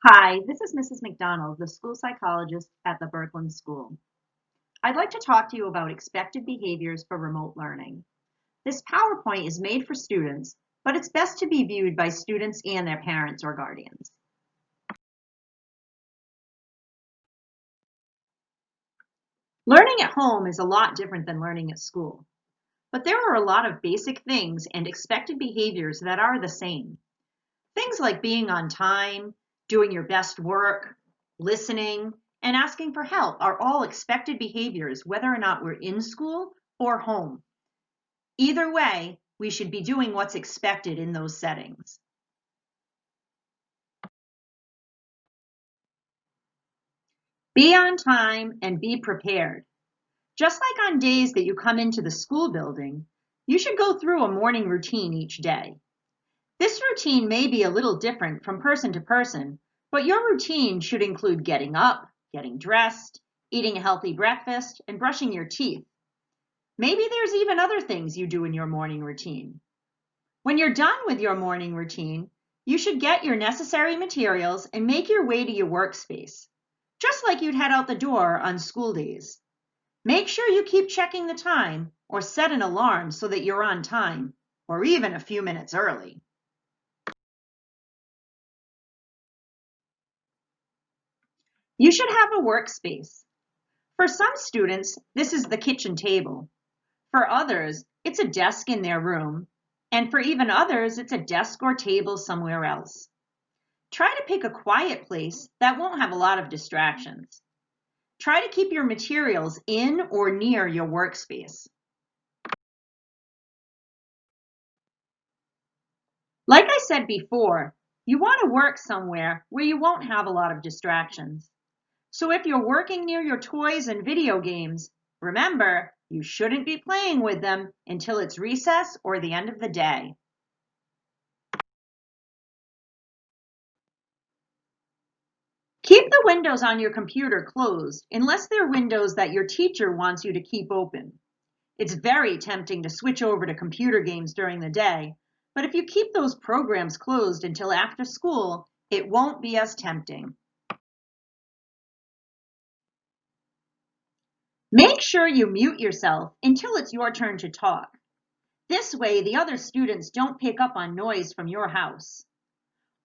Hi, this is Mrs. McDonald, the school psychologist at the Berkland School. I'd like to talk to you about expected behaviors for remote learning. This PowerPoint is made for students, but it's best to be viewed by students and their parents or guardians. Learning at home is a lot different than learning at school, but there are a lot of basic things and expected behaviors that are the same. Things like being on time, doing your best work, listening, and asking for help are all expected behaviors whether or not we're in school or home. Either way, we should be doing what's expected in those settings. Be on time and be prepared. Just like on days that you come into the school building, you should go through a morning routine each day. This routine may be a little different from person to person, but your routine should include getting up, getting dressed, eating a healthy breakfast, and brushing your teeth. Maybe there's even other things you do in your morning routine. When you're done with your morning routine, you should get your necessary materials and make your way to your workspace, just like you'd head out the door on school days. Make sure you keep checking the time or set an alarm so that you're on time, or even a few minutes early. You should have a workspace. For some students, this is the kitchen table. For others, it's a desk in their room. And for even others, it's a desk or table somewhere else. Try to pick a quiet place that won't have a lot of distractions. Try to keep your materials in or near your workspace. Like I said before, you want to work somewhere where you won't have a lot of distractions. So if you're working near your toys and video games, remember, you shouldn't be playing with them until it's recess or the end of the day. Keep the windows on your computer closed unless they're windows that your teacher wants you to keep open. It's very tempting to switch over to computer games during the day, but if you keep those programs closed until after school, it won't be as tempting. Make sure you mute yourself until it's your turn to talk. This way, the other students don't pick up on noise from your house.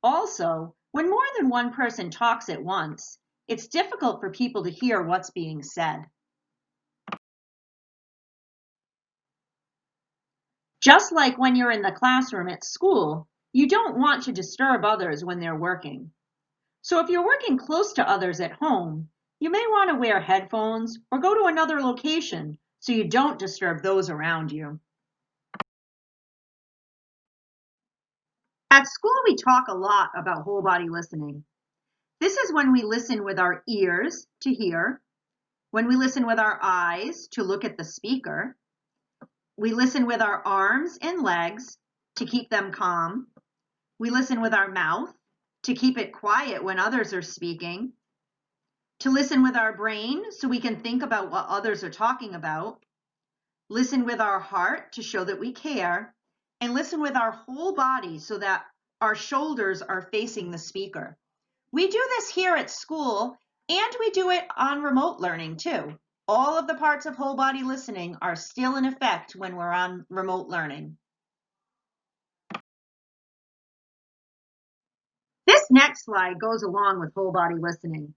Also, when more than one person talks at once, it's difficult for people to hear what's being said. Just like when you're in the classroom at school, you don't want to disturb others when they're working. So if you're working close to others at home, you may want to wear headphones or go to another location so you don't disturb those around you. At school, we talk a lot about whole body listening. This is when we listen with our ears to hear, when we listen with our eyes to look at the speaker, we listen with our arms and legs to keep them calm, we listen with our mouth to keep it quiet when others are speaking, to listen with our brain so we can think about what others are talking about, listen with our heart to show that we care, and listen with our whole body so that our shoulders are facing the speaker. We do this here at school, and we do it on remote learning too. All of the parts of whole body listening are still in effect when we're on remote learning. This next slide goes along with whole body listening.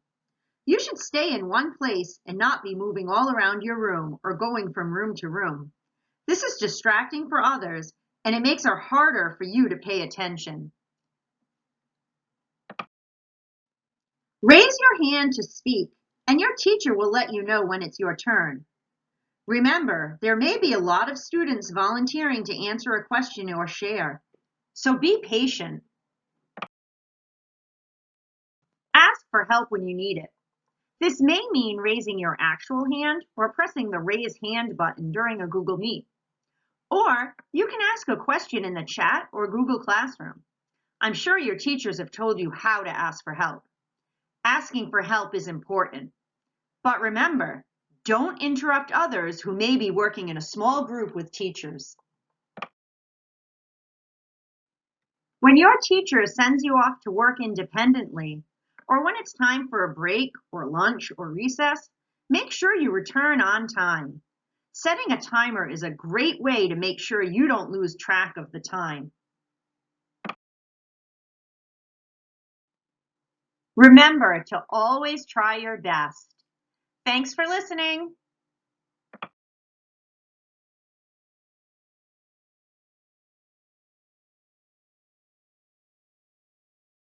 You should stay in one place and not be moving all around your room or going from room to room. This is distracting for others, and it makes it harder for you to pay attention. Raise your hand to speak, and your teacher will let you know when it's your turn. Remember, there may be a lot of students volunteering to answer a question or share, so be patient. Ask for help when you need it. This may mean raising your actual hand or pressing the raise hand button during a Google Meet. Or you can ask a question in the chat or Google Classroom. I'm sure your teachers have told you how to ask for help. Asking for help is important. But remember, don't interrupt others who may be working in a small group with teachers. When your teacher sends you off to work independently, Or when it's time for a break or lunch or recess, make sure you return on time. Setting a timer is a great way to make sure you don't lose track of the time. Remember to always try your best. Thanks for listening.